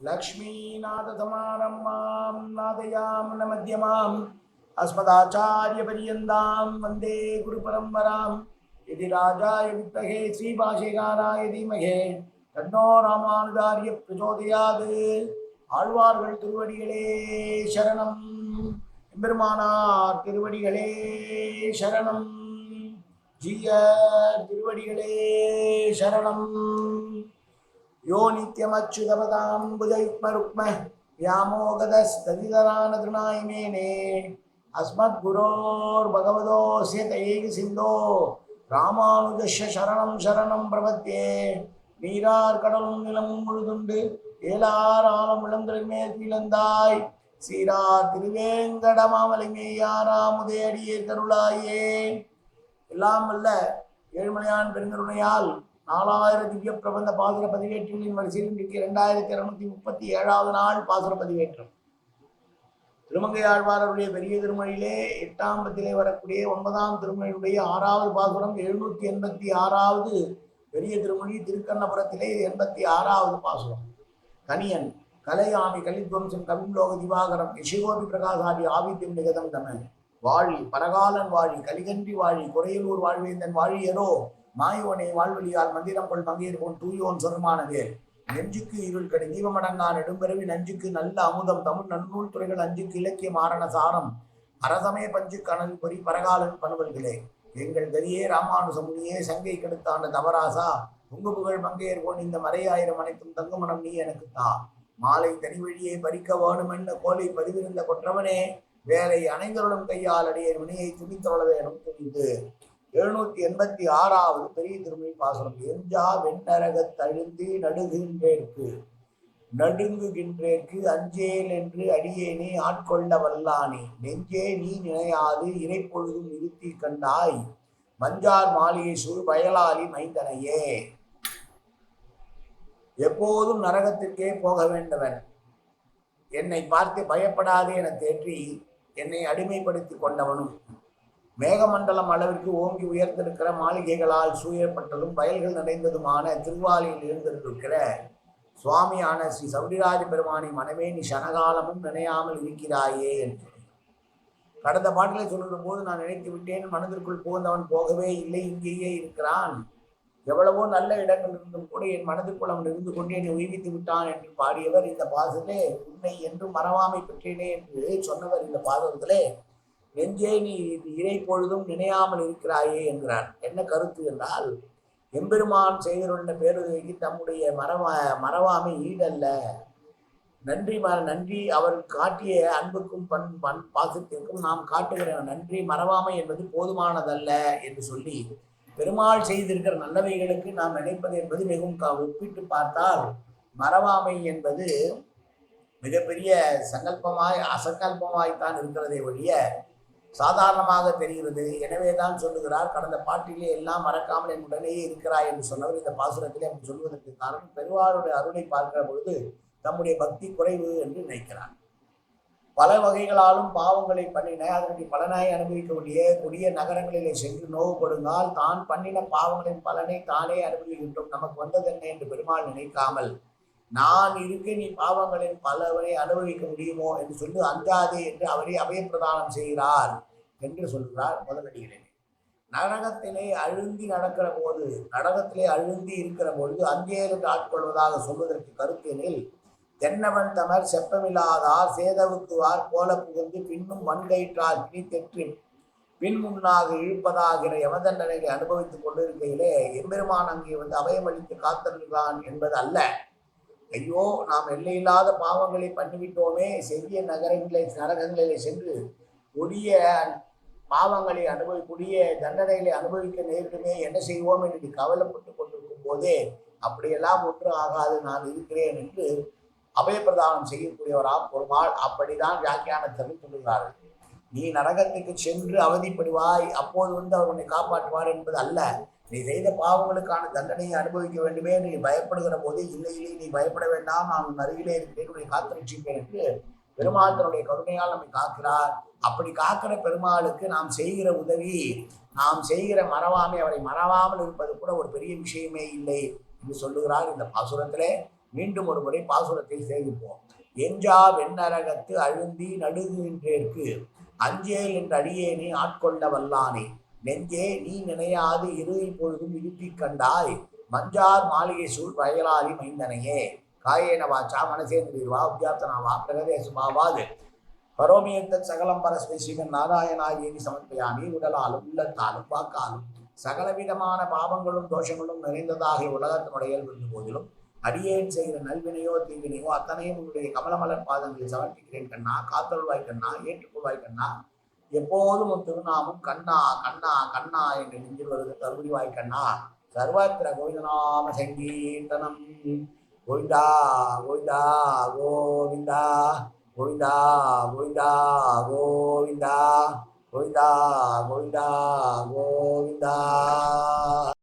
लक्ष्मीनाथसमारम्भां नादयामन मध्यमाम् अस्मदाचार्यपर्यन्तां वन्दे गुरुपरम्परां यदि राजाय विद्महे श्रीभाष्यकाराय धीमहि तन्नो रामानुजार्य प्रचोदयात् ஆழ்வார்கள் திருவடிகளே சரணம் எம்பெருமானார் திருவடிகளே சரணம் ஜீயர் திருவடிகளே சரணம் यो नित्यमच्युतपदाम्बुजयुग्मरुक्म व्यामोगदस्तदितरानतृणायमेने अस्मद्गुरोर्भगवतोऽस्य दैकसिन्धो रामानुजस्य शरणं शरणं प्रपद्ये நீரார் கடலும் நிலமும் முழுதுண்டு ஏலார் ஆலம் இளந்திருமேல் பிளந்தாய் சீரார் திருவேங்கடமாமலை மேயாராமுதே அடியே கருளாயே. எல்லாம் வல்ல ஏழுமலையான் பெருங்கருணையால் 4000 திவ்ய பிரபந்த பாசுர பதிவேற்றங்களின் வரிசையில் இன்றைக்கு 2237வது நாள் பாசுர பதிவேற்றம். திருமங்கை ஆழ்வாரருடைய பெரிய திருமொழியிலே 8ஆம் பத்திலே வரக்கூடிய 9ஆம் திருமொழியுடைய 6வது பாசுரம் 786வது பெரிய திருமொழி. திருக்கண்ணபுரத்திலே 86வது பாசுரம். கனியன் கலையாமி கலித்வம்சம் கவிம்லோக திவாகரம் யசிகோபி பிரகாசாதி ஆவித்யம் நிகதம் தம வாழி பரகாலன் வாழி கலிகன்றி வாழி குறையலூர் வாழ்வேந்தன் வாழியரோ மாயோனை வாழ்வழியால் மந்திரம் கொள் பங்கேற்போன் தூயோன் சொருமானவே நெஞ்சுக்கு இருள் கடை தீபமடங்கா நெடும்பிறவி நஞ்சுக்கு நல்ல அமுதம் தமிழ் நன்னூல் துறைகள் அஞ்சுக்கு இலக்கிய மாரண சாரம் அரசமய பஞ்சு கனல் பொறி பரகாலன் பணுவல்களே எங்கள் கரியே ராமானுசமுனியே சங்கை கெடுத்தாண்ட தவராசா உங்கு புகழ் பங்கேற்போன் இந்த மறையாயிரம் அனைத்தும் தங்குமணம் நீ எனக்கு தா மாலை தனி வழியை பறிக்க வேணுமென்ன கோலை பதிவிருந்த கொற்றவனே வேலை அனைவருடன் கையால் அடைய வினையை துணித்தொழ வேணும் துணிந்து. 786வது பெரிய திருமொழி பாசுரம். எஞ்சா வெண்ணரகத் தழுந்தி நடுங்குகின்றேற்கு அஞ்சேல் என்று அடியேனே ஆட்கொள்ள வல்லானே நெஞ்சே நீ நினையாது இறைப்பொழுதும் நிறுத்தி கண்டாய் மஞ்சார் மாளிகை சூழ் வயலாளி மைந்தனையே. எப்போதும் நரகத்திற்கே போக வேண்டவன் என்னை பார்த்து பயப்படாதே என தேற்றி என்னை அடிமைப்படுத்தி கொண்டவனும் மேகமண்டலம் அளவிற்கு ஓங்கி உயர்ந்திருக்கிற மாளிகைகளால் சூழப்பட்டதும் வயல்கள் நிறைந்ததுமான திருவாலியில் இருந்திருக்கிற சுவாமியான ஸ்ரீ சௌரிராஜ பெருமானி மனமே நீ சனகாலமும் நினையாமல் இருக்கிறாயே என்று கடந்த பாட்டிலே சொல்லுற போது நான் நினைத்து விட்டேன் மனதிற்குள் புகுந்தவன் போகவே இல்லை இங்கேயே இருக்கிறான் எவ்வளவோ நல்ல இடங்கள் இருந்தும் கூட என் மனதிற்குள் அவன் இருந்து கொண்டு என்னை உய்வித்து விட்டான் என்று பாடியவர் இந்த பாசத்திலே உன்னை என்றும் மறவாமை பெற்றேனே என்று சொன்னவர் இந்த பாதத்திலே நெஞ்சே நீ இறை பொழுதும் நினையாமல் இருக்கிறாயே என்கிறார். என்ன கருத்து என்றால் எம்பெருமான் செய்திருந்த பேருதவிக்கு தம்முடைய மறவாமை ஈடல்ல. நன்றி அவர் காட்டிய அன்புக்கும் பாசத்திற்கும் நாம் காட்டுகிற நன்றி மறவாமை என்பது போதுமானதல்ல என்று சொல்லி பெருமாள் செய்திருக்கிற நல்லவைகளுக்கு நாம் நினைப்பது என்பது மிகவும் ஒப்பிட்டு பார்த்தால் மறவாமை என்பது மிகப்பெரிய அசங்கல்பமாய்த்தான் இருக்கிறதே ஒழிய சாதாரணமாக தெரிகிறது. எனவே தான் சொல்லுகிறார் கடந்த பாட்டிலே எல்லாம் மறக்காமல் என் உடனேயே இருக்கிறாய் என்று சொன்னவர் இந்த பாசுரத்திலே அப்படி சொல்வதற்கு காரணம் பெருமாளுடைய அருளை பார்க்கிற பொழுது தம்முடைய பக்தி குறைவு என்று நினைக்கிறார். பல வகைகளாலும் பாவங்களை பண்ணின அதனுடைய பலனாய் அனுபவிக்கக்கூடிய கொடிய நகரங்களிலே சென்று நோவு கொடுங்கால் தான் பண்ணின பாவங்களின் பலனை தானே அனுபவிக்கின்றோம் நமக்கு வந்ததென்ன என்று பெருமாள் நினைக்காமல் நான் இருக்க நீ பாவங்களின் பலவரை அனுபவிக்க முடியுமோ என்று சொல்லி அஞ்சாதே என்று அவரை அபயப்பிரதானம் செய்கிறார் என்று சொல்கிறார் முதலடிகளே. நரகத்திலே அழுந்தி நடக்கிற போது நரகத்திலே அழுந்தி இருக்கிற பொழுது அஞ்சேலுக்கு ஆட்கொள்வதாக சொல்வதற்கு கருத்தினில் தென்னவன் தமர் செப்பமில்லாதார் சேதவுக்குவார் போல புகுந்து பின்னும் வன்கயிற்றால் பிணித்தெற்று பின் முன்னாக இழுப்பதாகிற யமதண்டனைகளை அனுபவித்துக் கொண்டிருக்கையிலே எம்பெருமான் அங்கே வந்து அபயமளித்து காத்திருக்கிறான் என்பது அல்ல. ஐயோ நாம் எல்லையில்லாத பாவங்களை பண்ணிவிட்டோமே செவ்விய நரகங்களிலே சென்று கொடிய பாவங்களை கொடிய தண்டனைகளை அனுபவிக்க நேரிடுமே என்ன செய்வோம் என்று கவலைப்பட்டு கொண்டிருக்கும் போதே அப்படியெல்லாம் ஒன்று ஆகாது நான் இருக்கிறேன் என்று அபயப்பிரதானம் செய்யக்கூடியவராம் பெருமாள் அப்படிதான் வியாக்கியானத்தில் சொல்லுகிறார்கள். நீ நரகத்துக்கு சென்று அவதிப்படுவாய் அப்போது வந்து அவர் உன்னை காப்பாற்றுவார் என்பது அல்ல. நீ செய்த பாவங்களுக்கான தண்டனையை அனுபவிக்க வேண்டுமே நீ பயப்படுகிற போது இல்லை நீ பயப்பட வேண்டாம் நான் உன் அருகிலே இருக்கிறேன் உன்னை காத்திருச்சிப்பேன் என்று பெருமாள் தன்னுடைய கருணையால் நம்மை காக்கிறார். அப்படி காக்கிற பெருமாளுக்கு நாம் செய்கிற உதவி நாம் செய்கிற மறவாமை அவரை மறவாமல் இருப்பது கூட ஒரு பெரிய விஷயமே இல்லை என்று சொல்லுகிறார் இந்த பாசுரத்திலே. மீண்டும் ஒரு முறை பாசுரத்தை சேவிப்போம். எஞ்சா வெண்ணரகத்து அழுந்தி நடுகின்றேற்கு அஞ்சேல் என்ற அடியேனை ஆட்கொண்ட வல்லானே நெஞ்சே நீ நினையாது இரு இப்பொழுதும் இருப்பிக் கண்டாய் மஞ்சார் மாளிகை சூழ் வயலாளி மைந்தனையே காயேன வாச்சா மனசேந்திரிவா உத்யாப்தனாவா பிரகதே சுபாவாது பரோமியத்த சகலம் பரஸ்மை ஸ்ரீமன் நாராயணாயேனி சமர்ப்பயாமி உடலாலும் உள்ளத்தாலும் வாக்காலும் சகலவிதமான பாவங்களும் தோஷங்களும் நிறைந்ததாக உலகத்தினுடைய இருந்த போதிலும் அடியேன் செய்கிற நல்வினையோ தீவினையோ அத்தனையும் உன்னுடைய கமலமலர் பாதங்களில் சமர்ப்பிக்கிறேன் கண்ணா, காத்தொழுவாய் கண்ணா, ஏற்றுக்கொள்வாய் கண்ணா, எப்போதும் உன் திருநாமும் கண்ணா கண்ணா கண்ணா என்று நெஞ்சில் வருது கருவிவாய் கண்ணா. சர்வத்திர கோவிந்தநாம சங்கீர்த்தனம் கோவிந்தா கோவிந்தா கோவிந்தா கோவிந்தா கோவிந்தா கோவிந்தா கோவிந்தா கோவிந்தா கோவிந்தா.